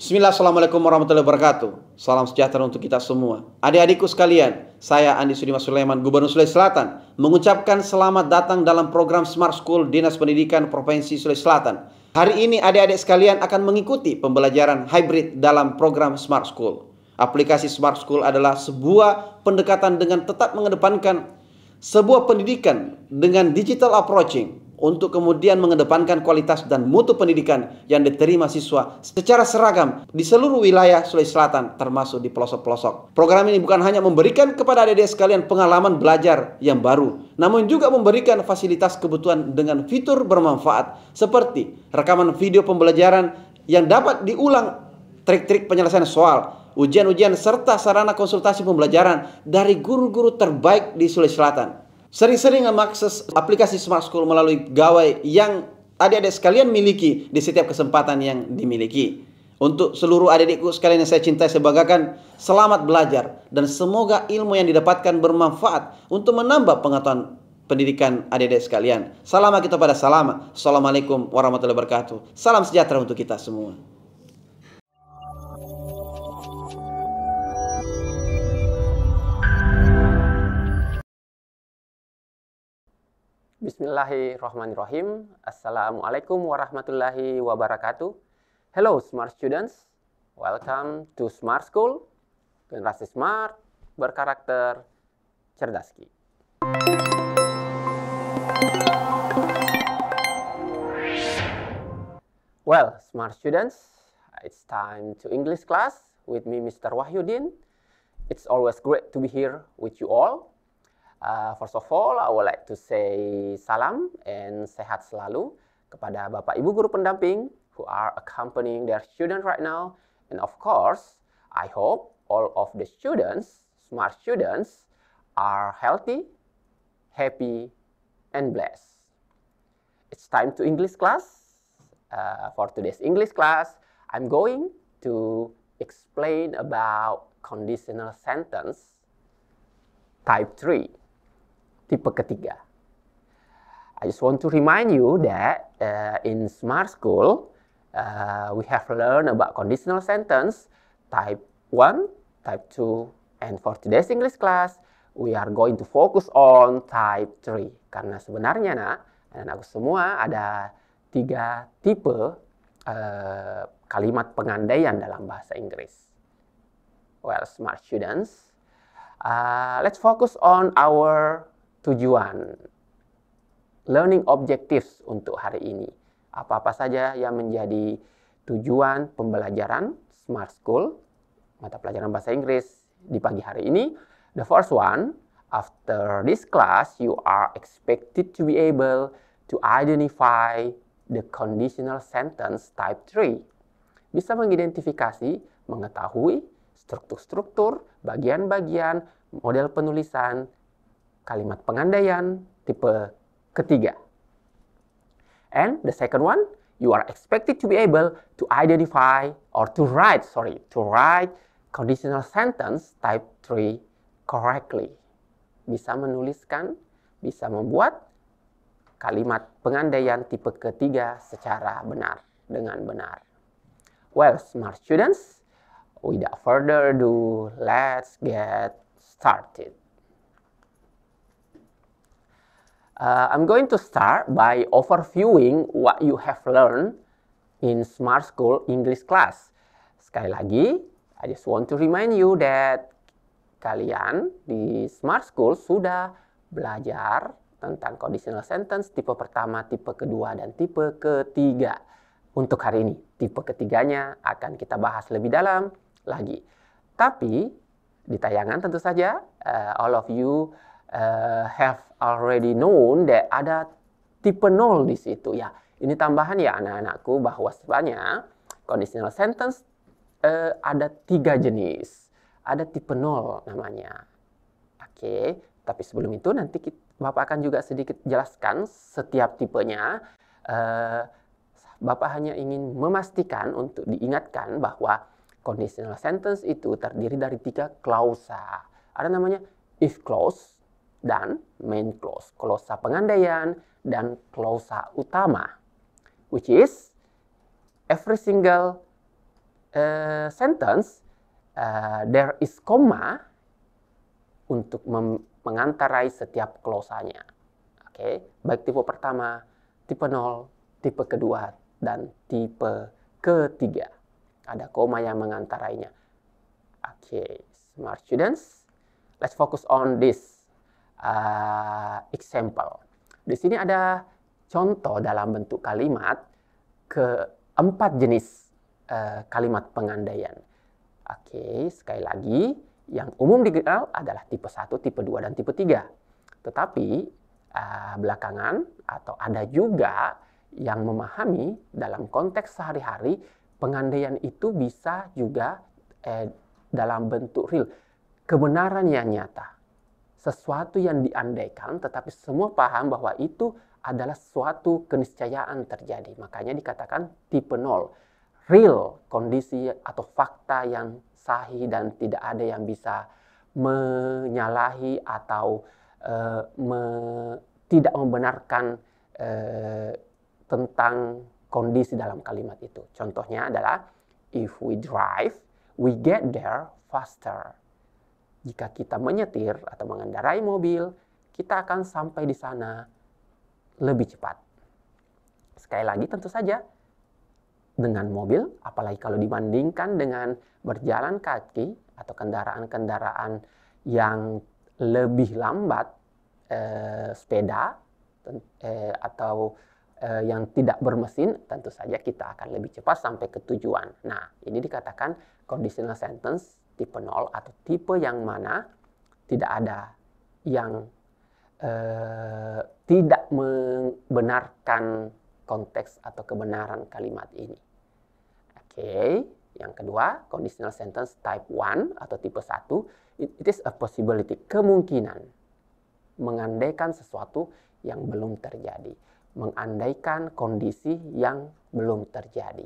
Bismillah, Assalamualaikum warahmatullahi wabarakatuh. Salam sejahtera untuk kita semua. Adik-adikku sekalian, saya Andi Sudimas Sulaiman, Gubernur Sulawesi Selatan, mengucapkan selamat datang dalam program Smart School Dinas Pendidikan Provinsi Sulawesi Selatan. Hari ini adik-adik sekalian akan mengikuti pembelajaran hybrid dalam program Smart School. Aplikasi Smart School adalah sebuah pendekatan dengan tetap mengedepankan sebuah pendidikan dengan digital approaching, untuk kemudian mengedepankan kualitas dan mutu pendidikan yang diterima siswa secara seragam di seluruh wilayah Sulawesi Selatan, termasuk di pelosok-pelosok. Program ini bukan hanya memberikan kepada adik-adik sekalian pengalaman belajar yang baru, namun juga memberikan fasilitas kebutuhan dengan fitur bermanfaat seperti rekaman video pembelajaran yang dapat diulang, trik-trik penyelesaian soal, ujian-ujian, serta sarana konsultasi pembelajaran dari guru-guru terbaik di Sulawesi Selatan. Sering-sering mengakses aplikasi Smart School melalui gawai yang adik-adik sekalian miliki di setiap kesempatan yang dimiliki. Untuk seluruh adik-adikku sekalian yang saya cintai, saya banggakan, selamat belajar dan semoga ilmu yang didapatkan bermanfaat untuk menambah pengetahuan pendidikan adik-adik sekalian. Salam kita pada salam. Assalamualaikum warahmatullahi wabarakatuh. Salam sejahtera untuk kita semua. Bismillahirrahmanirrahim. Assalamualaikum warahmatullahi wabarakatuh. Hello smart students, welcome to Smart School. Generasi smart, berkarakter, cerdas ki. Well, smart students, it's time to English class with me, Mr. Wahyudin. It's always great to be here with you all. First of all, I would like to say salam and sehat selalu kepada Bapak Ibu guru pendamping who are accompanying their student right now. And of course, I hope all of the students, smart students, are healthy, happy, and blessed. It's time to English class. For today's English class, I'm going to explain about conditional sentence type 3. Tipe ketiga. I just want to remind you that in Smart School, we have learned about conditional sentence type 1, type 2, and for today's English class, we are going to focus on type 3. Karena sebenarnya anak-anakku semua ada 3 tipe kalimat pengandaian dalam bahasa Inggris. Well, smart students, let's focus on our tujuan, learning objectives untuk hari ini. Apa-apa saja yang menjadi tujuan pembelajaran Smart School, mata pelajaran bahasa Inggris di pagi hari ini. The first one, after this class, you are expected to be able to identify the conditional sentence type 3. Bisa mengidentifikasi, mengetahui struktur-struktur, bagian-bagian, model penulisan, kalimat pengandaian tipe ketiga. And the second one, you are expected to be able to identify or to write conditional sentence type 3 correctly. Bisa menuliskan, bisa membuat kalimat pengandaian tipe ketiga secara benar, dengan benar. Well, smart students, without further ado, let's get started. I'm going to start by overviewing what you have learned in Smart School English class. Sekali lagi, I just want to remind you that kalian di Smart School sudah belajar tentang conditional sentence tipe pertama, tipe kedua, dan tipe ketiga. Untuk hari ini, tipe ketiganya akan kita bahas lebih dalam lagi. Tapi, di tayangan tentu saja, all of you have already known that ada tipe 0 di situ. Ya, ini tambahan ya anak-anakku bahwa sebenarnya conditional sentence ada 3 jenis. Ada tipe 0 namanya. Oke, tapi sebelum itu nanti Bapak akan juga sedikit jelaskan setiap tipenya. Bapak hanya ingin memastikan untuk diingatkan bahwa conditional sentence itu terdiri dari 3 klausa. Ada namanya if clause dan main clause, klausa pengandaian dan klausa utama, which is every single sentence, there is comma untuk mengantarai setiap klosanya. Oke, baik tipe pertama, tipe 0, tipe kedua, dan tipe ketiga. Ada koma yang mengantarainya. Oke, smart students, let's focus on this example. Di sini ada contoh dalam bentuk kalimat keempat jenis kalimat pengandaian. Oke, sekali lagi, yang umum dikenal adalah tipe 1, tipe 2, dan tipe 3. Tetapi belakangan atau ada juga yang memahami dalam konteks sehari-hari pengandaian itu bisa juga dalam bentuk real, kebenaran yang nyata. Sesuatu yang diandaikan tetapi semua paham bahwa itu adalah suatu keniscayaan terjadi. Makanya dikatakan tipe 0. Real, kondisi atau fakta yang sahih dan tidak ada yang bisa menyalahi atau tidak membenarkan tentang kondisi dalam kalimat itu. Contohnya adalah, if we drive, we get there faster. Jika kita menyetir atau mengendarai mobil, kita akan sampai di sana lebih cepat. Sekali lagi, tentu saja dengan mobil, apalagi kalau dibandingkan dengan berjalan kaki atau kendaraan-kendaraan yang lebih lambat, sepeda atau yang tidak bermesin, tentu saja kita akan lebih cepat sampai ke tujuan. Nah, ini dikatakan conditional sentence tipe 0 atau tipe yang mana tidak ada yang tidak membenarkan konteks atau kebenaran kalimat ini. Oke, yang kedua, conditional sentence type 1 atau tipe 1, it is a possibility, kemungkinan. Mengandaikan sesuatu yang belum terjadi. Mengandaikan kondisi yang belum terjadi.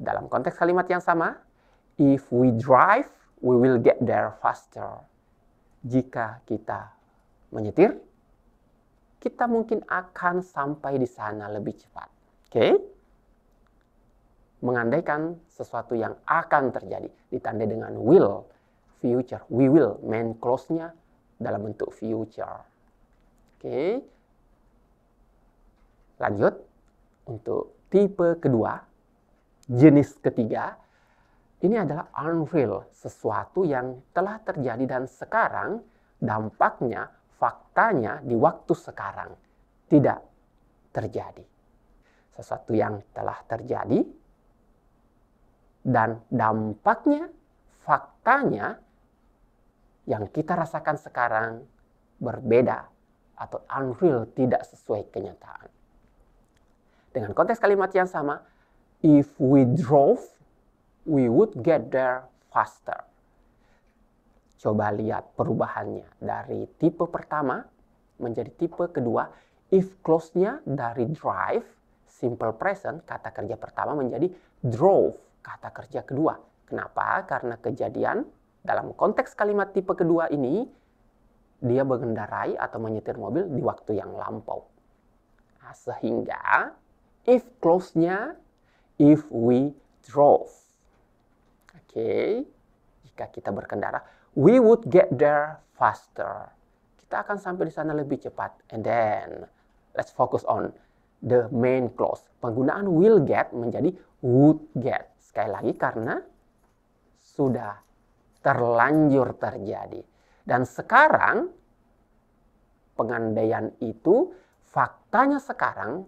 Dalam konteks kalimat yang sama, if we drive, we will get there faster. Jika kita menyetir, kita mungkin akan sampai di sana lebih cepat. Oke? Mengandaikan sesuatu yang akan terjadi, ditandai dengan will, future. We will, main clause-nya dalam bentuk future. Oke. Lanjut, untuk tipe kedua, jenis ketiga, ini adalah unreal, sesuatu yang telah terjadi dan sekarang dampaknya, faktanya di waktu sekarang tidak terjadi. Sesuatu yang telah terjadi dan dampaknya, faktanya yang kita rasakan sekarang berbeda atau unreal, tidak sesuai kenyataan. Dengan konteks kalimat yang sama, if we drove, we would get there faster. Coba lihat perubahannya dari tipe pertama menjadi tipe kedua. If clause-nya dari drive, simple present, kata kerja pertama menjadi drove, kata kerja kedua. Kenapa? Karena kejadian dalam konteks kalimat tipe kedua ini, dia mengendarai atau menyetir mobil di waktu yang lampau. Nah, sehingga if clause-nya, if we drove. Oke, jika kita berkendara, we would get there faster. Kita akan sampai di sana lebih cepat. And then, let's focus on the main clause. Penggunaan will get menjadi would get. Sekali lagi karena sudah terlanjur terjadi. Dan sekarang, pengandaian itu, faktanya sekarang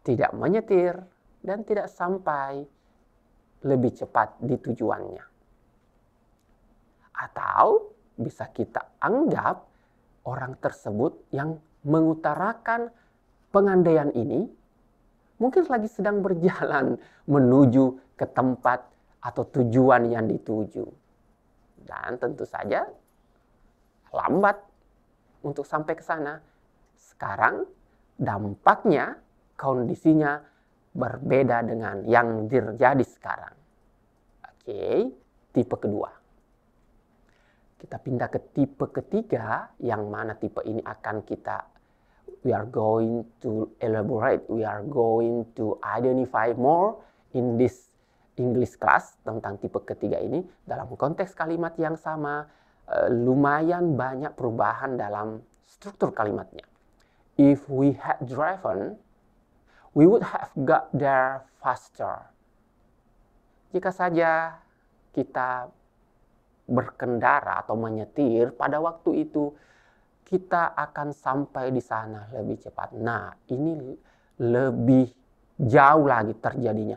tidak menyetir dan tidak sampai lebih cepat di tujuannya. Atau bisa kita anggap orang tersebut yang mengutarakan pengandaian ini mungkin lagi sedang berjalan menuju ke tempat atau tujuan yang dituju. Dan tentu saja lambat untuk sampai ke sana. Sekarang dampaknya, kondisinya berbeda dengan yang terjadi sekarang. Oke, tipe kedua. Kita pindah ke tipe ketiga, yang mana tipe ini akan we are going to elaborate, we are going to identify more in this English class tentang tipe ketiga ini dalam konteks kalimat yang sama, lumayan banyak perubahan dalam struktur kalimatnya. If we had driven, we would have got there faster. Jika saja kita berkendara atau menyetir pada waktu itu, kita akan sampai di sana lebih cepat. Nah, ini lebih jauh lagi terjadinya.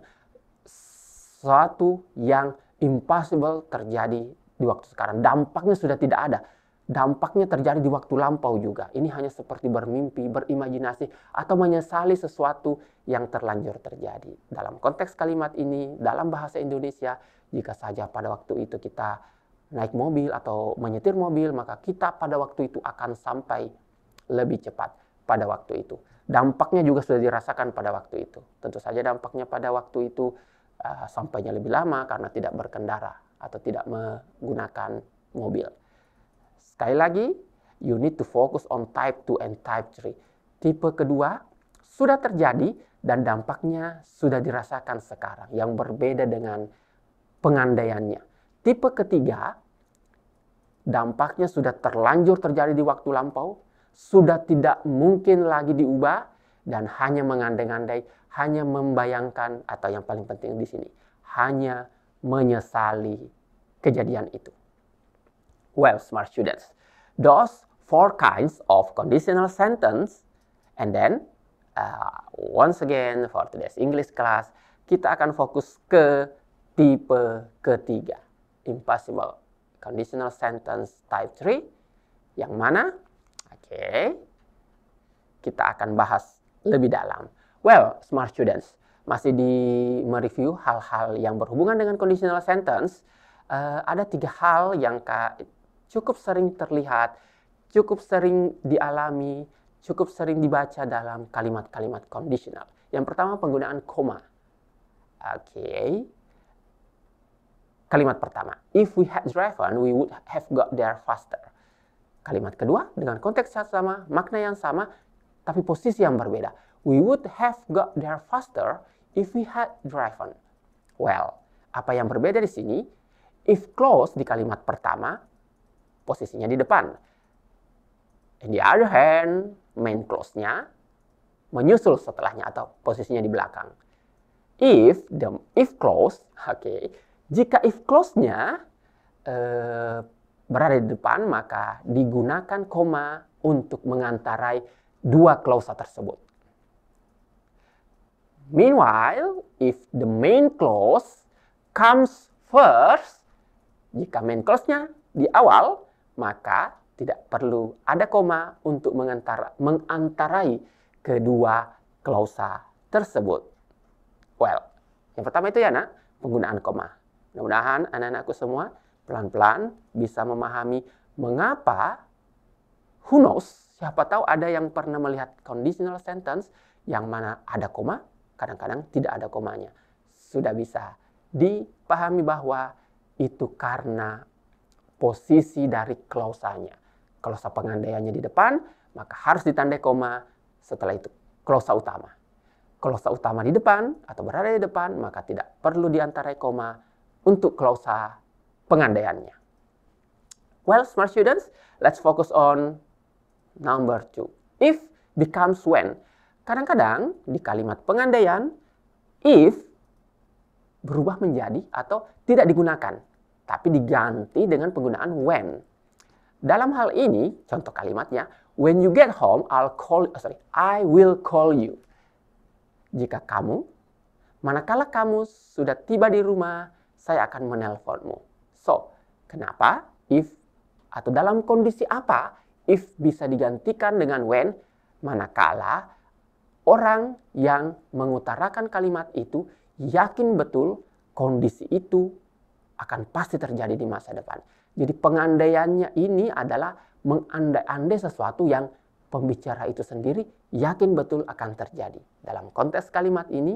Suatu yang impossible terjadi di waktu sekarang. Dampaknya sudah tidak ada. Dampaknya terjadi di waktu lampau juga. Ini hanya seperti bermimpi, berimajinasi, atau menyesali sesuatu yang terlanjur terjadi. Dalam konteks kalimat ini, dalam bahasa Indonesia, jika saja pada waktu itu kita naik mobil atau menyetir mobil, maka kita pada waktu itu akan sampai lebih cepat pada waktu itu. Dampaknya juga sudah dirasakan pada waktu itu. Tentu saja dampaknya pada waktu itu sampainya lebih lama karena tidak berkendara atau tidak menggunakan mobil. Sekali lagi, you need to focus on type 2 and type 3. Tipe kedua sudah terjadi dan dampaknya sudah dirasakan sekarang, yang berbeda dengan pengandaiannya. Tipe ketiga, dampaknya sudah terlanjur terjadi di waktu lampau, sudah tidak mungkin lagi diubah, dan hanya mengandai-andai, hanya membayangkan, atau yang paling penting di sini, hanya menyesali kejadian itu. Well, smart students, those 4 kinds of conditional sentence, and then once again for today's English class, kita akan fokus ke tipe ketiga, impossible conditional sentence type 3, yang mana? Oke, kita akan bahas lebih dalam. Well, smart students, masih di mereview hal-hal yang berhubungan dengan conditional sentence. Ada 3 hal yang cukup sering terlihat, cukup sering dialami, cukup sering dibaca dalam kalimat-kalimat conditional. Yang pertama, penggunaan koma. Oke. Kalimat pertama, if we had driven, we would have got there faster. Kalimat kedua, dengan konteks yang sama, makna yang sama, tapi posisi yang berbeda. We would have got there faster if we had driven. Well, apa yang berbeda di sini? If clause di kalimat pertama, posisinya di depan. On the other hand, main clause-nya menyusul setelahnya atau posisinya di belakang. If clause, jika if clause-nya berada di depan, maka digunakan koma untuk mengantarai 2 klausa tersebut. Meanwhile, if the main clause comes first, jika main clause-nya di awal, maka tidak perlu ada koma untuk mengantarai kedua klausa tersebut. Well, yang pertama itu ya nak, penggunaan koma. Mudah-mudahan anak-anakku semua pelan-pelan bisa memahami mengapa, who knows, siapa tahu ada yang pernah melihat conditional sentence yang mana ada koma, kadang-kadang tidak ada komanya. Sudah bisa dipahami bahwa itu karena posisi dari klausanya. Klausa pengandaiannya di depan, maka harus ditandai koma, setelah itu klausa utama. Klausa utama di depan atau berada di depan, maka tidak perlu diantarai koma untuk klausa pengandaiannya. Well, smart students, let's focus on number 2. If becomes when. Kadang-kadang di kalimat pengandaian, if berubah menjadi atau tidak digunakan, tapi diganti dengan penggunaan when. Dalam hal ini, contoh kalimatnya, when you get home, I will call you. Jika kamu, manakala kamu sudah tiba di rumah, saya akan menelponmu. So, kenapa if atau dalam kondisi apa if bisa digantikan dengan when, manakala orang yang mengutarakan kalimat itu yakin betul kondisi itu akan pasti terjadi di masa depan. Jadi pengandaiannya ini adalah mengandai-andai sesuatu yang pembicara itu sendiri yakin betul akan terjadi. Dalam konteks kalimat ini,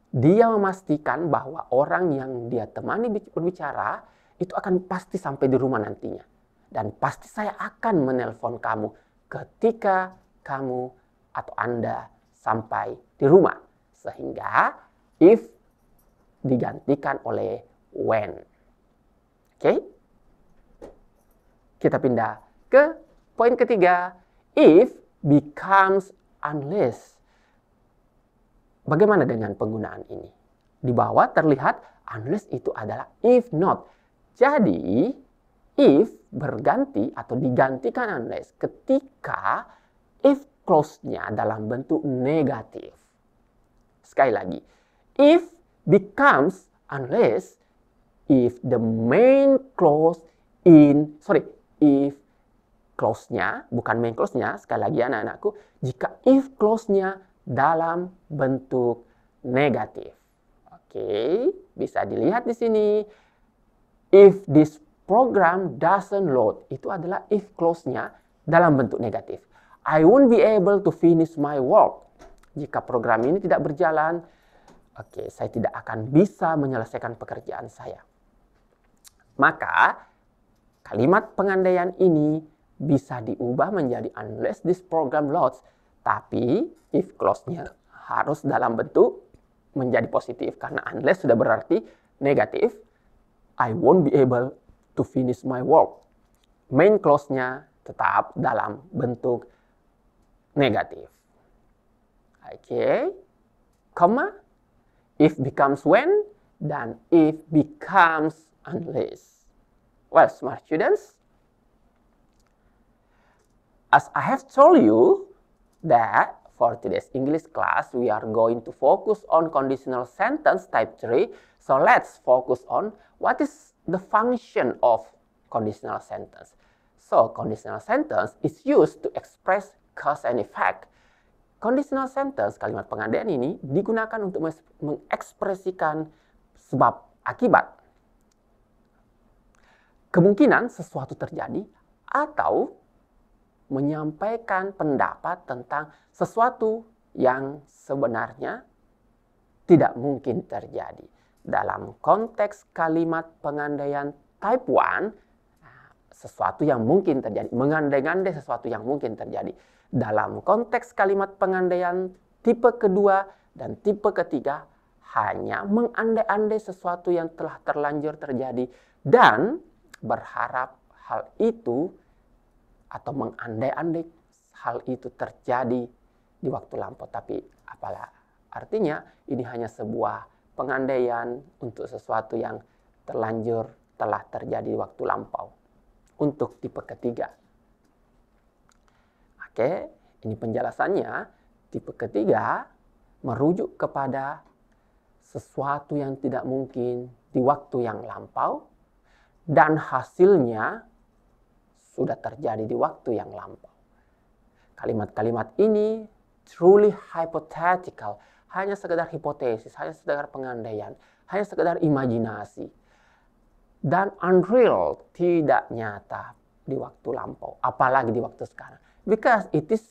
dia memastikan bahwa orang yang dia temani berbicara itu akan pasti sampai di rumah nantinya. Dan pasti saya akan menelpon kamu ketika kamu atau Anda sampai di rumah. Sehingga if digantikan oleh when. Oke? Kita pindah ke poin ketiga. If becomes unless. Bagaimana dengan penggunaan ini? Di bawah terlihat unless itu adalah if not. Jadi, if berganti atau digantikan unless ketika if clause-nya dalam bentuk negatif. Sekali lagi, if becomes unless if the main clause if clause-nya, bukan main clause-nya, sekali lagi anak-anakku, jika if clause-nya dalam bentuk negatif. Oke, bisa dilihat di sini. If this program doesn't load, itu adalah if clause-nya dalam bentuk negatif. I won't be able to finish my work. Jika program ini tidak berjalan, saya tidak akan bisa menyelesaikan pekerjaan saya. Maka, kalimat pengandaian ini bisa diubah menjadi unless this program loads. Tapi, if clause-nya harus dalam bentuk menjadi positif. Karena unless sudah berarti negatif. I won't be able to finish my work. Main clause-nya tetap dalam bentuk negatif. Oke. Comma. If becomes when. Dan if becomes unless. Well, smart students. As I have told you that for today's English class, we are going to focus on conditional sentence type 3. So let's focus on what is the function of conditional sentence. So conditional sentence is used to express cause and effect. Conditional sentence, kalimat pengandaian ini digunakan untuk mengekspresikan sebab akibat. Kemungkinan sesuatu terjadi atau menyampaikan pendapat tentang sesuatu yang sebenarnya tidak mungkin terjadi. Dalam konteks kalimat pengandaian type 1, sesuatu yang mungkin terjadi, mengandai-andai sesuatu yang mungkin terjadi. Dalam konteks kalimat pengandaian tipe kedua dan tipe ketiga, hanya mengandai-andai sesuatu yang telah terlanjur terjadi dan berharap hal itu atau mengandai-andai hal itu terjadi di waktu lampau. Tapi apalah artinya, ini hanya sebuah pengandaian untuk sesuatu yang terlanjur telah terjadi di waktu lampau. Untuk tipe ketiga. Oke, ini penjelasannya. Tipe ketiga merujuk kepada sesuatu yang tidak mungkin di waktu yang lampau dan hasilnya sudah terjadi di waktu yang lampau. Kalimat-kalimat ini truly hypothetical, hanya sekedar hipotesis, hanya sekedar pengandaian, hanya sekedar imajinasi. Dan unreal, tidak nyata di waktu lampau, apalagi di waktu sekarang. Because it is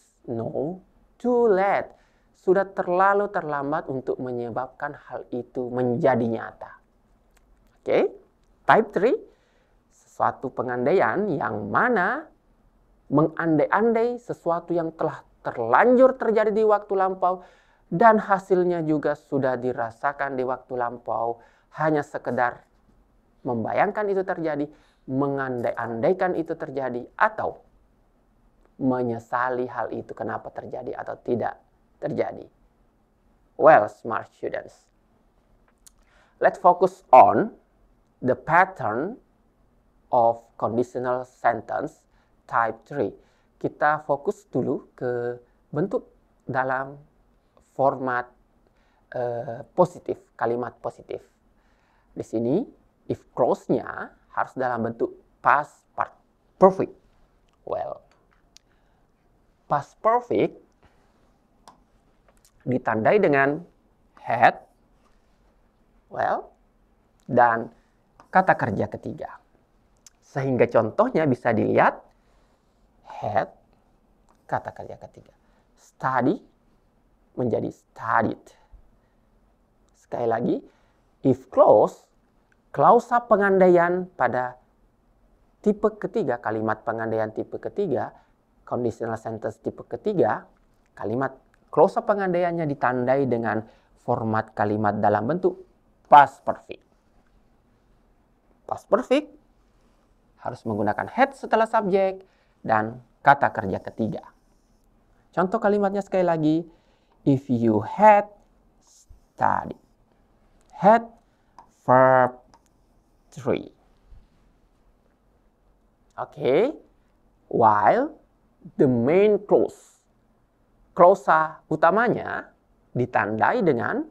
too late. Sudah terlalu terlambat untuk menyebabkan hal itu menjadi nyata. Oke, type 3, sesuatu pengandaian yang mana mengandai-andai sesuatu yang telah terlanjur terjadi di waktu lampau dan hasilnya juga sudah dirasakan di waktu lampau, hanya sekedar membayangkan itu terjadi, mengandai-andaikan itu terjadi, atau menyesali hal itu kenapa terjadi atau tidak terjadi. Well, smart students, let's focus on the pattern of conditional sentence type 3. Kita fokus dulu ke bentuk dalam format positif, kalimat positif. Di sini, if clause-nya harus dalam bentuk past perfect. Well, past perfect ditandai dengan had, well, dan kata kerja ketiga. Sehingga contohnya bisa dilihat had, kata kerja ketiga. Study menjadi studied. Sekali lagi, if clause, klausa pengandaian pada tipe ketiga, kalimat pengandaian tipe ketiga, conditional sentence tipe ketiga, kalimat klausa pengandaiannya ditandai dengan format kalimat dalam bentuk past perfect. Past perfect harus menggunakan had setelah subjek dan kata kerja ketiga. Contoh kalimatnya sekali lagi, if you had studied. Had verb 3. Oke. While the main clause. Klausa utamanya ditandai dengan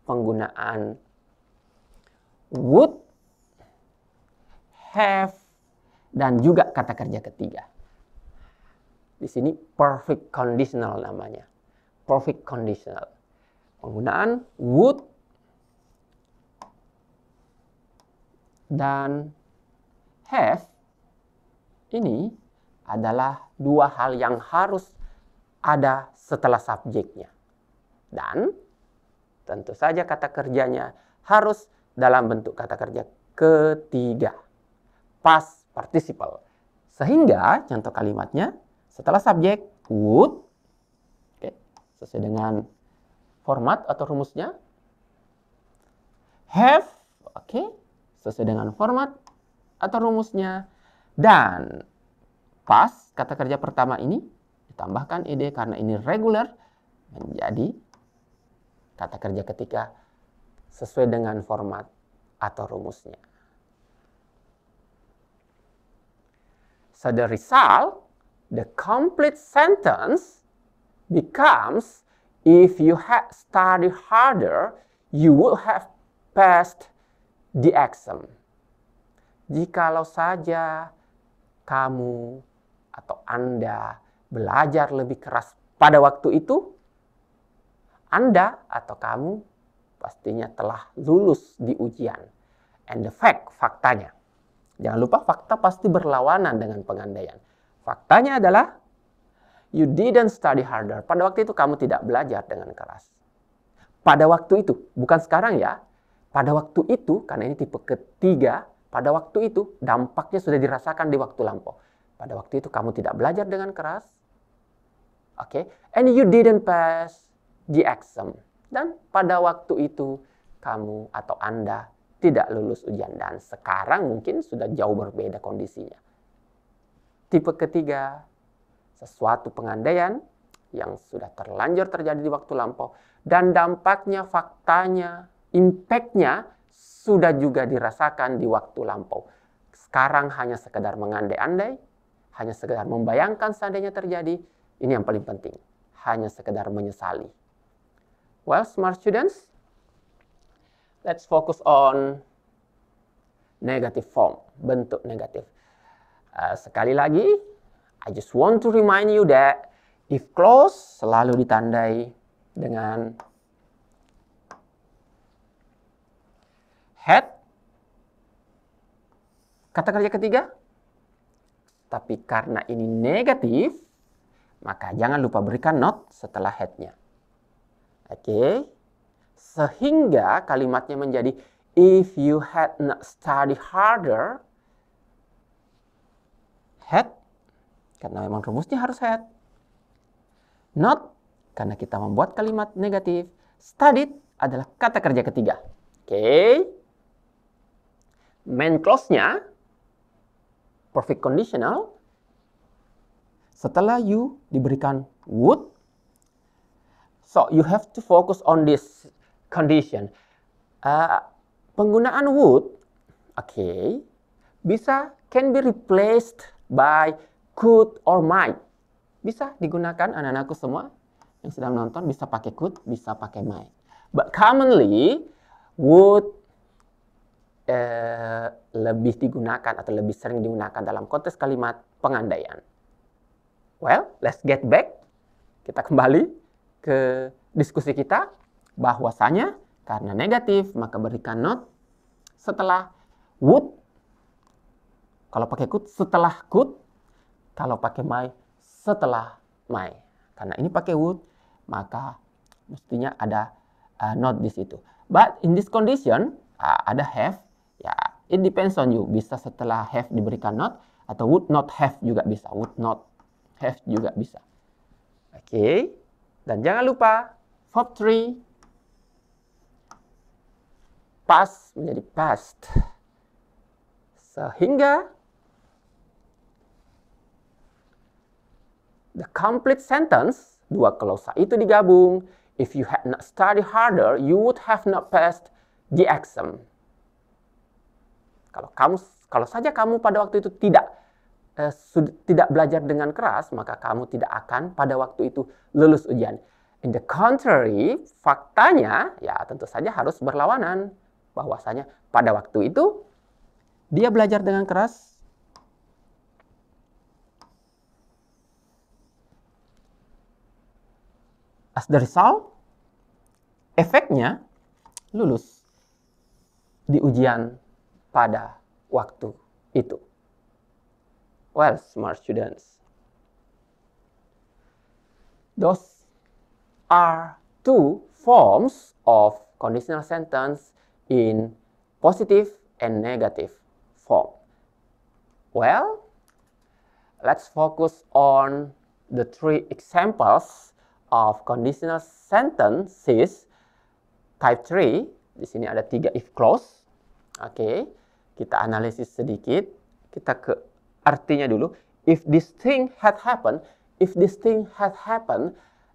penggunaan would, have, dan juga kata kerja ketiga. Di sini perfect conditional namanya. Perfect conditional. Penggunaan would dan have ini adalah dua hal yang harus ada setelah subjeknya. Dan tentu saja kata kerjanya harus dalam bentuk kata kerja ketiga. Past participle. Sehingga contoh kalimatnya setelah subjek would, oke, sesuai dengan format atau rumusnya. Have, oke, sesuai dengan format atau rumusnya. Dan past kata kerja pertama ini ditambahkan ed karena ini regular menjadi kata kerja ketiga sesuai dengan format atau rumusnya. So the result, the complete sentence becomes, if you had studied harder, you would have passed the exam. Jikalau saja kamu atau Anda belajar lebih keras pada waktu itu, Anda atau kamu pastinya telah lulus di ujian. And the fact, faktanya. Jangan lupa fakta pasti berlawanan dengan pengandaian. Faktanya adalah you didn't study harder. Pada waktu itu kamu tidak belajar dengan keras. Pada waktu itu, bukan sekarang ya. Pada waktu itu, karena ini tipe ketiga, pada waktu itu dampaknya sudah dirasakan di waktu lampau. Pada waktu itu kamu tidak belajar dengan keras. Oke, and you didn't pass the exam. Dan pada waktu itu kamu atau Anda tidak lulus ujian. Dan sekarang mungkin sudah jauh berbeda kondisinya. Tipe ketiga, sesuatu pengandaian yang sudah terlanjur terjadi di waktu lampau. Dan dampaknya, faktanya, impact-nya sudah juga dirasakan di waktu lampau. Sekarang hanya sekedar mengandai-andai, hanya sekedar membayangkan seandainya terjadi. Ini yang paling penting, hanya sekedar menyesali. Well, smart students, let's focus on negative form, bentuk negatif. Sekali lagi, I just want to remind you that if clause selalu ditandai dengan had, kata kerja ketiga. Tapi karena ini negatif, maka jangan lupa berikan not setelah had-nya. Oke. Sehingga kalimatnya menjadi if you had not studied harder, had, karena memang rumusnya harus had. Not, karena kita membuat kalimat negatif. Studied adalah kata kerja ketiga. Oke. Main clause-nya, perfect conditional, setelah you diberikan would, so you have to focus on this condition. Penggunaan would, okay, bisa can be replaced by could or might. Bisa digunakan anak-anakku semua yang sedang menonton, bisa pakai could, bisa pakai might. But commonly, would lebih digunakan atau lebih sering digunakan dalam konteks kalimat pengandaian. Well, let's get back. Kita kembali ke diskusi kita. Bahwasanya karena negatif, maka berikan not setelah would. Kalau pakai could, setelah could. Kalau pakai might, setelah might. Karena ini pakai would, maka mestinya ada not di situ. But in this condition, ada have. Ya, it depends on you. Bisa setelah have diberikan not, atau would not have juga bisa. Would not have juga bisa. Oke. Dan jangan lupa, verb 3. past menjadi past. Sehingga the complete sentence, dua klausa itu digabung. If you had not studied harder, you would have not passed the exam. Kalau saja kamu pada waktu itu tidak belajar dengan keras, maka kamu tidak akan pada waktu itu lulus ujian. In the contrary, faktanya ya tentu saja harus berlawanan. Bahwasanya pada waktu itu dia belajar dengan keras. As the result, efeknya lulus di ujian pada waktu itu. Well, smart students, those are two forms of conditional sentence in positive and negative form. Well, let's focus on the three examples of conditional sentences type 3. Di sini ada 3 if clause. Oke, kita analisis sedikit. Kita ke artinya dulu. If this thing had happened,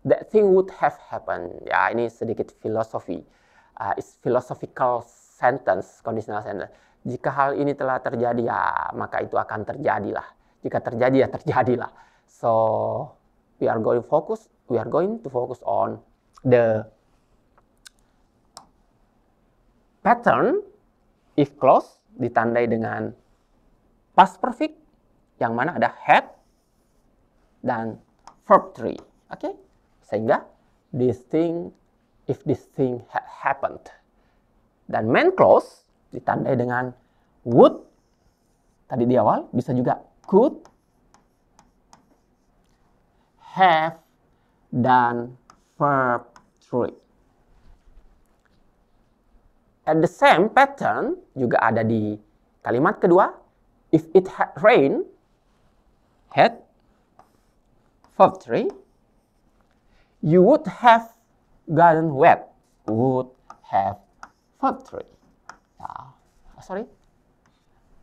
that thing would have happened. Ya, ini sedikit filosofi. It's philosophical sentence, conditional sentence. Jika hal ini telah terjadi, ya maka itu akan terjadilah. Jika terjadi, ya terjadilah. So, we are going to focus on the pattern if clause ditandai dengan past perfect yang mana ada had dan verb 3. Oke? Sehingga if this thing had happened. Dan main clause ditandai dengan would tadi di awal, bisa juga could, have, dan verb 3. And the same pattern juga ada di kalimat kedua. If it had rained, had, verb 3. You would have gotten wet, would have, verb 3. Sorry.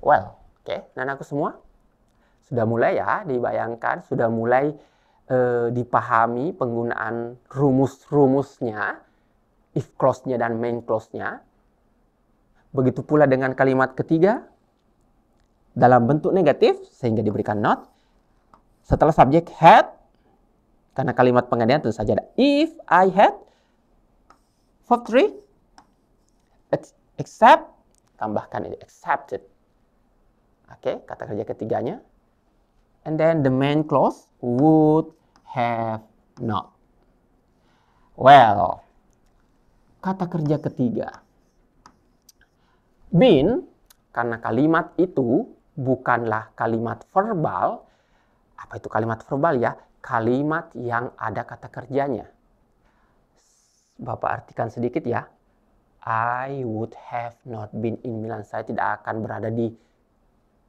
Well, oke, anak-anakku semua. Sudah mulai ya dibayangkan, sudah mulai dipahami penggunaan rumus-rumusnya, if clause-nya dan main clause-nya. Begitu pula dengan kalimat ketiga, dalam bentuk negatif, sehingga diberikan not. Setelah subjek had, karena kalimat penggantian tentu saja ada if I had, verb 3, except, tambahkan ini, accepted. Oke, kata kerja ketiganya. And then the main clause, would have not. Well, kata kerja ketiga. Been, karena kalimat itu bukanlah kalimat verbal. Apa itu kalimat verbal ya? Kalimat yang ada kata kerjanya. Bapak artikan sedikit ya. I would have not been in Milan. Saya tidak akan berada di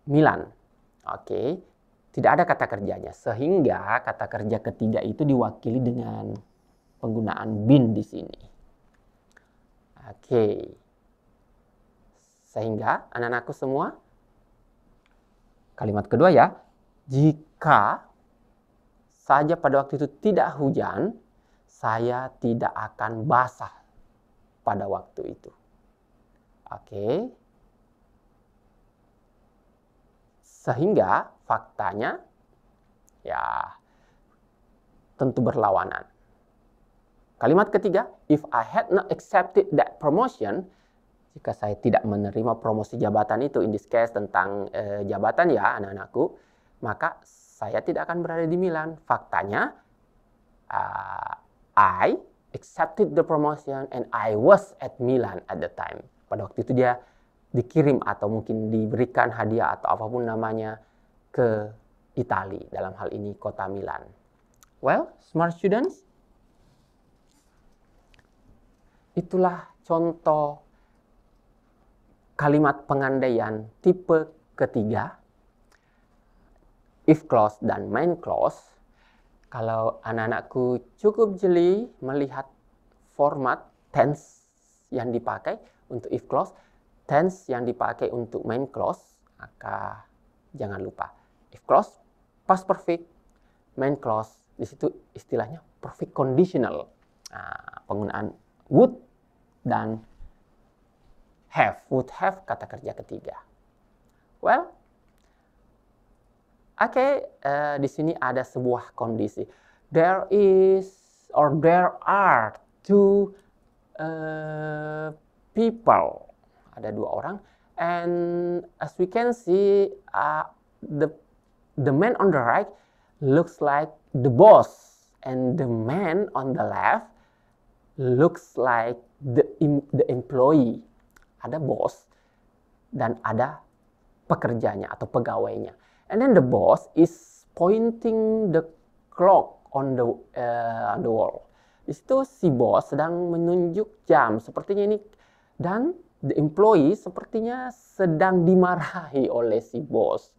Milan. Oke. Tidak ada kata kerjanya. Sehingga kata kerja ketiga itu diwakili dengan penggunaan been di sini. Oke. Sehingga anak-anakku semua, kalimat kedua ya, jika saja pada waktu itu tidak hujan, saya tidak akan basah pada waktu itu. Oke. Sehingga faktanya ya tentu berlawanan. Kalimat ketiga, if I had not accepted that promotion, jika saya tidak menerima promosi jabatan itu, in this case tentang jabatan ya anak-anakku, maka saya tidak akan berada di Milan. Faktanya, I accepted the promotion and I was at Milan at the time. Pada waktu itu dia dikirim atau mungkin diberikan hadiah atau apapun namanya ke Italia, dalam hal ini kota Milan. Well, smart students, itulah contoh kalimat pengandaian tipe ketiga, if clause dan main clause. Kalau anak-anakku cukup jeli melihat format tense yang dipakai, untuk if clause, tense yang dipakai untuk main clause, maka jangan lupa. If clause, past perfect, main clause, di situ istilahnya perfect conditional. Nah, penggunaan would dan have, would have kata kerja ketiga. Well, di sini ada sebuah kondisi. There are two people. Ada dua orang. And as we can see, the man on the right looks like the boss, and the man on the left looks like the employee. Ada bos dan ada pekerjanya atau pegawainya. And then the boss is pointing the clock on the wall. Di situ si bos sedang menunjuk jam, sepertinya ini, dan the employee sepertinya sedang dimarahi oleh si bos.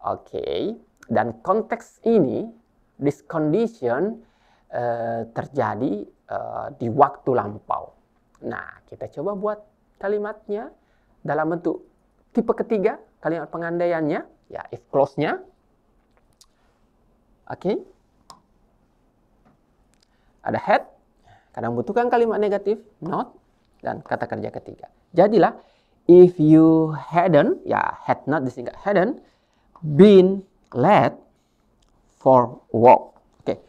Oke, dan konteks ini, this condition terjadi di waktu lampau. Nah, kita coba buat kalimatnya dalam bentuk tipe ketiga, kalimat pengandaiannya, ya if clause-nya. Oke. Ada had, kadang butuhkan kalimat negatif, not, dan kata kerja ketiga. Jadilah, if you hadn't, ya had not disingkat hadn't, been late for work. Oke.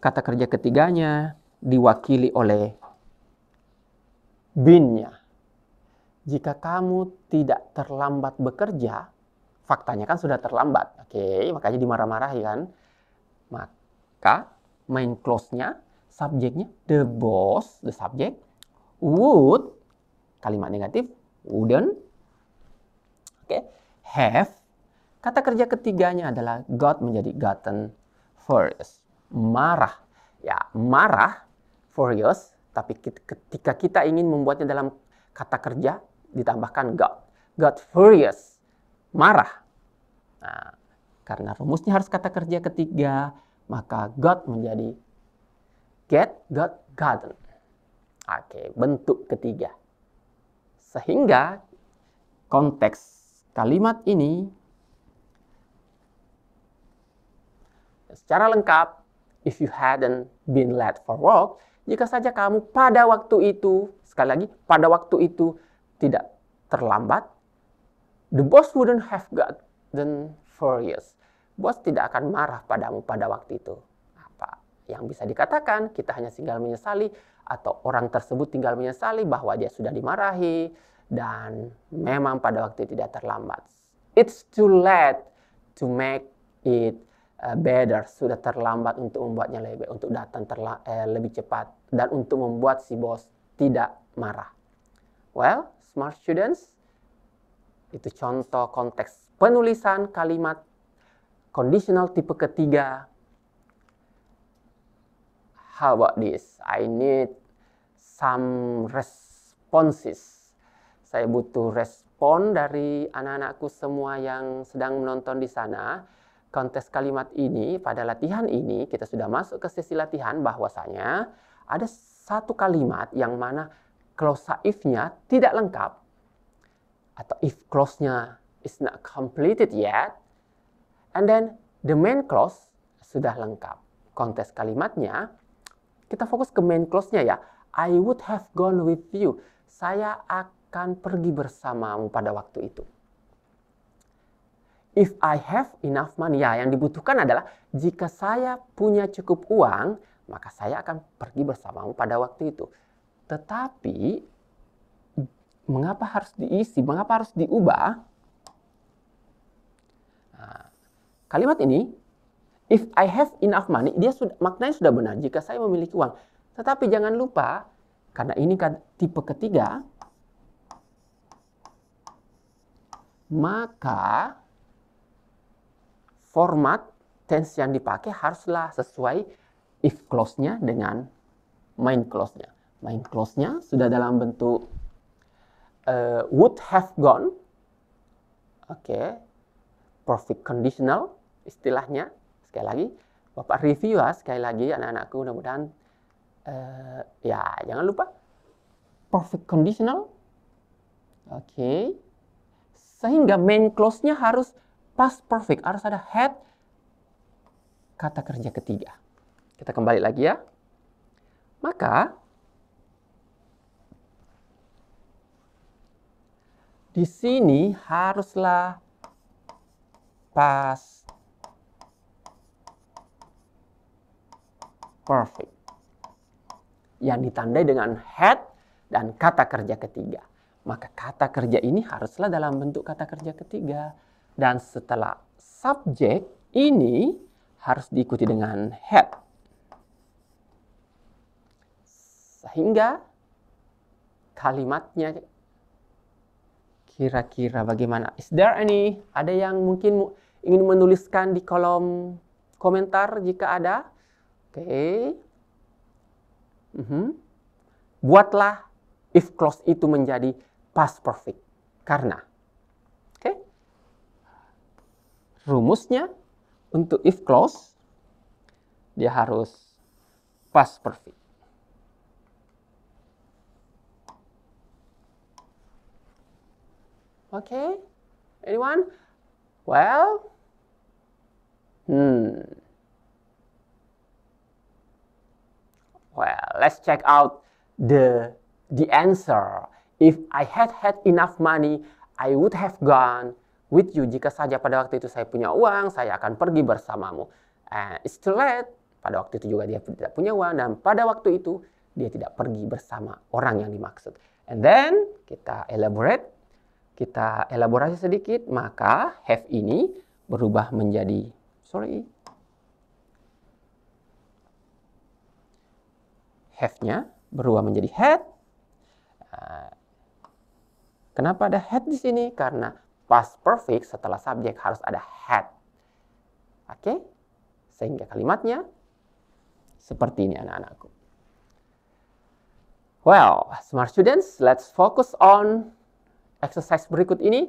Kata kerja ketiganya diwakili oleh been-nya. Jika kamu tidak terlambat bekerja, faktanya kan sudah terlambat. Oke, makanya dimarah-marahi kan. Maka main clause-nya, subjeknya, the boss, the subject, would, kalimat negatif, wouldn't, have, kata kerja ketiganya adalah got menjadi gotten, furious, marah. Ya, marah, furious, tapi ketika kita ingin membuatnya dalam kata kerja, ditambahkan got furious, marah. Nah, karena rumusnya harus kata kerja ketiga, maka got menjadi get, got, gotten. Oke, bentuk ketiga. Sehingga konteks kalimat ini secara lengkap, if you hadn't been late for work, jika saja kamu pada waktu itu, sekali lagi, pada waktu itu tidak terlambat, the boss wouldn't have gotten furious. Bos tidak akan marah padamu pada waktu itu. Apa yang bisa dikatakan, kita hanya tinggal menyesali, atau orang tersebut tinggal menyesali bahwa dia sudah dimarahi, dan memang pada waktu itu tidak terlambat. It's too late to make it better. Sudah terlambat untuk membuatnya lebih baik, untuk datang lebih cepat, dan untuk membuat si bos tidak marah. Well, smart students, itu contoh konteks penulisan kalimat conditional tipe ketiga. How about this? I need some responses. Saya butuh respon dari anak-anakku semua yang sedang menonton di sana. Konteks kalimat ini, pada latihan ini, kita sudah masuk ke sesi latihan bahwasanya ada satu kalimat yang mana klausa if-nya tidak lengkap, atau if clause-nya is not completed yet, and then the main clause sudah lengkap. Konteks kalimatnya, kita fokus ke main clause-nya ya. I would have gone with you. Saya akan pergi bersamamu pada waktu itu. If I have enough money, ya yang dibutuhkan adalah jika saya punya cukup uang, maka saya akan pergi bersamamu pada waktu itu. Tetapi, mengapa harus diisi? Mengapa harus diubah? Nah, kalimat ini, if I have enough money, maknanya sudah benar jika saya memiliki uang. Tetapi jangan lupa, karena ini tipe ketiga, maka format tense yang dipakai haruslah sesuai if clause-nya dengan main clause-nya. Main clause-nya sudah dalam bentuk would have gone. Oke. Perfect conditional istilahnya. Sekali lagi, Bapak review ya sekali lagi anak-anakku, mudah-mudahan ya jangan lupa perfect conditional. Oke. Sehingga main clause-nya harus past perfect, harus ada had kata kerja ketiga. Kita kembali lagi ya. Maka di sini haruslah past perfect yang ditandai dengan had dan kata kerja ketiga. Maka kata kerja ini haruslah dalam bentuk kata kerja ketiga. Dan setelah subjek ini harus diikuti dengan had. Sehingga kalimatnya kira-kira bagaimana? Is there any? Ada yang mungkin ingin menuliskan di kolom komentar jika ada? Oke. Buatlah if clause itu menjadi past perfect. Karena, rumusnya untuk if clause, dia harus past perfect. Okay, anyone? Well, well, let's check out the answer. If I had enough money, I would have gone with you. Jika saja pada waktu itu saya punya uang, saya akan pergi bersamamu. It's too late. Pada waktu itu juga dia tidak punya uang, dan pada waktu itu dia tidak pergi bersama orang yang dimaksud. And then kita elaborasi sedikit, maka have ini berubah menjadi, have-nya berubah menjadi had. Kenapa ada had di sini? Karena past perfect setelah subjek harus ada had. Oke? Sehingga kalimatnya seperti ini anak-anakku. Well, smart students, let's focus on exercise berikut ini.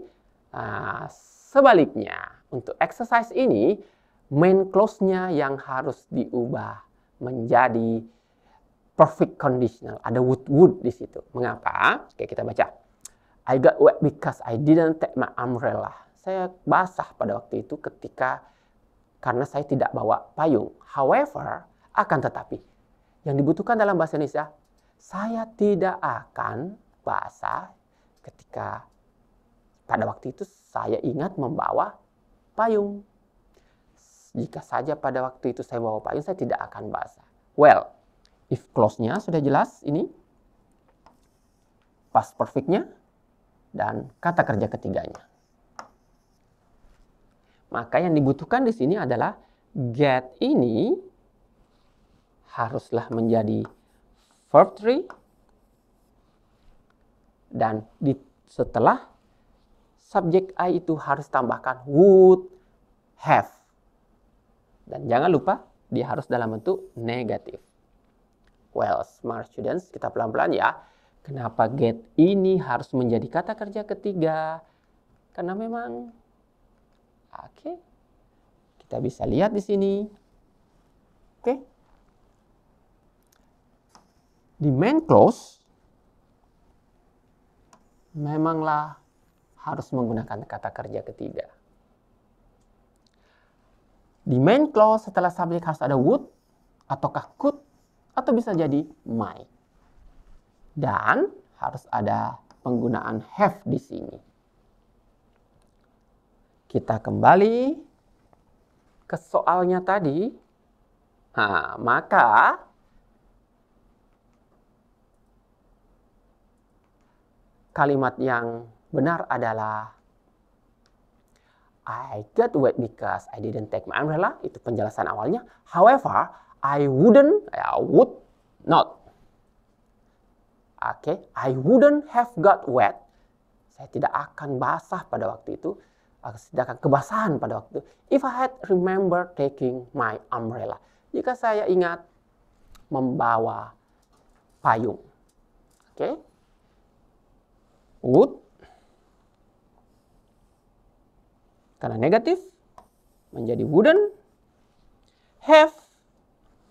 Sebaliknya, untuk exercise ini, main clause-nya yang harus diubah menjadi perfect conditional. Ada would di situ. Mengapa? Oke, kita baca. I got wet because I didn't take my umbrella. Saya basah pada waktu itu karena saya tidak bawa payung. However, akan tetapi, yang dibutuhkan dalam bahasa Indonesia, saya tidak akan basah ketika pada waktu itu saya ingat membawa payung. Jika saja pada waktu itu saya bawa payung, saya tidak akan basah. Well, if clause-nya sudah jelas ini, past perfect-nya, dan kata kerja ketiganya. Maka yang dibutuhkan di sini adalah get ini haruslah menjadi verb 3, dan setelah subjek I itu harus tambahkan would have. Dan jangan lupa dia harus dalam bentuk negatif. Well, smart students, kita pelan-pelan ya. Kenapa get ini harus menjadi kata kerja ketiga? Karena memang, kita bisa lihat di sini. Di main clause, memanglah harus menggunakan kata kerja ketiga. Di main clause setelah subjek harus ada would, ataukah could, atau bisa jadi might. Dan harus ada penggunaan have di sini. Kita kembali ke soalnya tadi. Maka kalimat yang benar adalah I got wet because I didn't take my umbrella. Itu penjelasan awalnya. However, I would not. I wouldn't have got wet. Saya tidak akan basah pada waktu itu. Tidak akan kebasahan pada waktu itu. If I had remember taking my umbrella. Jika saya ingat membawa payung. Would. Karena negatif. Menjadi wouldn't. Have.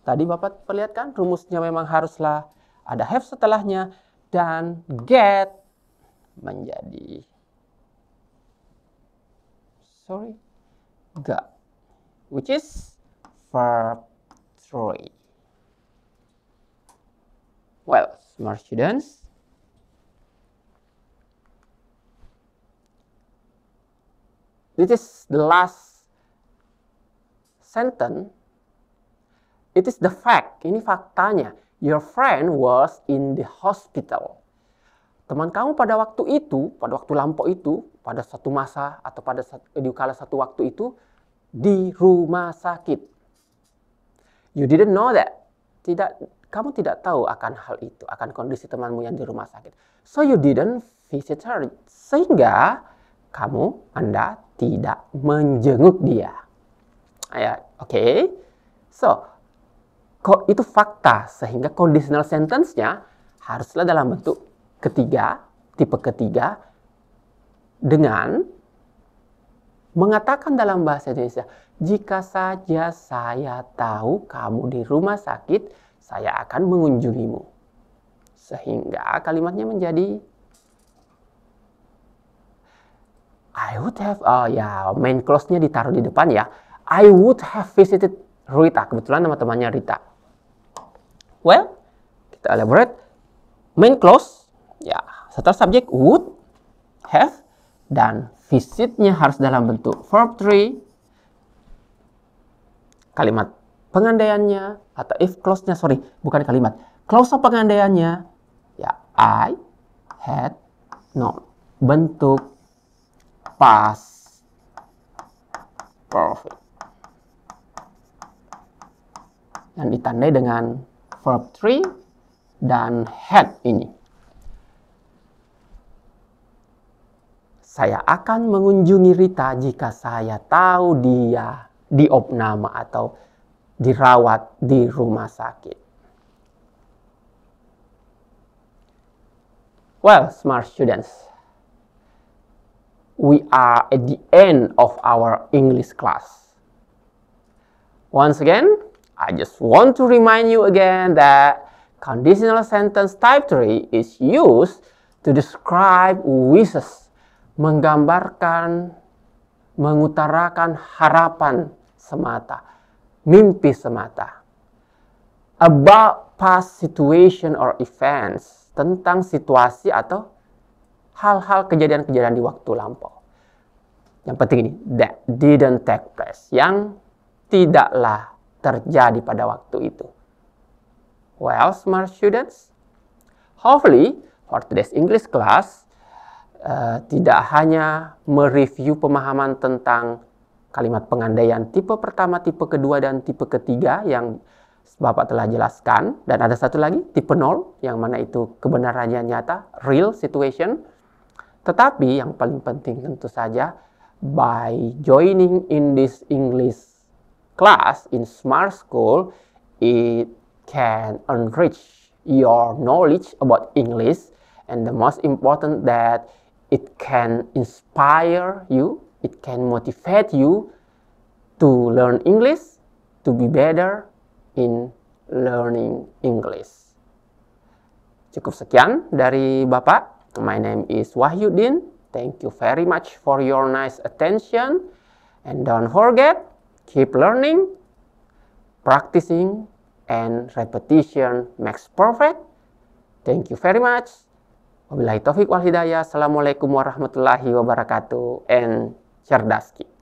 Tadi Bapak perlihatkan rumusnya memang haruslah ada have setelahnya. dan get menjadi got, which is verb 3. Well, smart students, this is the last sentence. It is the fact. Ini faktanya. Your friend was in the hospital. Teman kamu pada waktu itu, pada waktu lampau itu, pada satu masa atau di kala satu waktu itu di rumah sakit. You didn't know that. Kamu tidak tahu akan hal itu, akan kondisi temanmu yang di rumah sakit. So you didn't visit her. Sehingga Anda tidak menjenguk dia. Oke. So, itu fakta, sehingga conditional sentence-nya haruslah dalam bentuk ketiga, tipe ketiga, dengan mengatakan dalam bahasa Indonesia, jika saja saya tahu kamu di rumah sakit, saya akan mengunjungimu. Sehingga kalimatnya menjadi I would have, main clause-nya ditaruh di depan ya. I would have visited Rita. Kebetulan nama temannya Rita. Well, kita elaborate. Main clause, ya, setelah subjek would, have, dan visitnya harus dalam bentuk verb 3. Kalimat pengandaiannya, atau if clause-nya, bukan kalimat. Clause pengandaiannya, ya, I had not. Bentuk past perfect. Dan ditandai dengan verb 3 dan had ini. Saya akan mengunjungi Rita jika saya tahu dia diopname atau dirawat di rumah sakit. Well, smart students, we are at the end of our English class. Once again, I just want to remind you again that conditional sentence type 3 is used to describe wishes, menggambarkan, mengutarakan harapan semata, mimpi semata, about past situation or events, tentang situasi atau hal-hal kejadian-kejadian di waktu lampau. Yang penting ini, that didn't take place, yang tidaklah terjadi pada waktu itu. Well, smart students, hopefully for today's English class, tidak hanya mereview pemahaman tentang kalimat pengandaian tipe pertama, tipe kedua, dan tipe ketiga yang Bapak telah jelaskan. Dan ada satu lagi, tipe 0, yang mana itu kebenarannya nyata, real situation. Tetapi yang paling penting tentu saja, by joining in this English class in Smart School, it can enrich your knowledge about English, and the most important that it can inspire you, it can motivate you to learn English, to be better in learning English. Cukup sekian dari Bapak. My name is Wahyudin. Thank you very much for your nice attention, and don't forget, keep learning, practicing, and repetition makes perfect. Thank you very much. Wabillahi taufiq wal hidayah. Assalamualaikum warahmatullahi wabarakatuh. And cerdaski.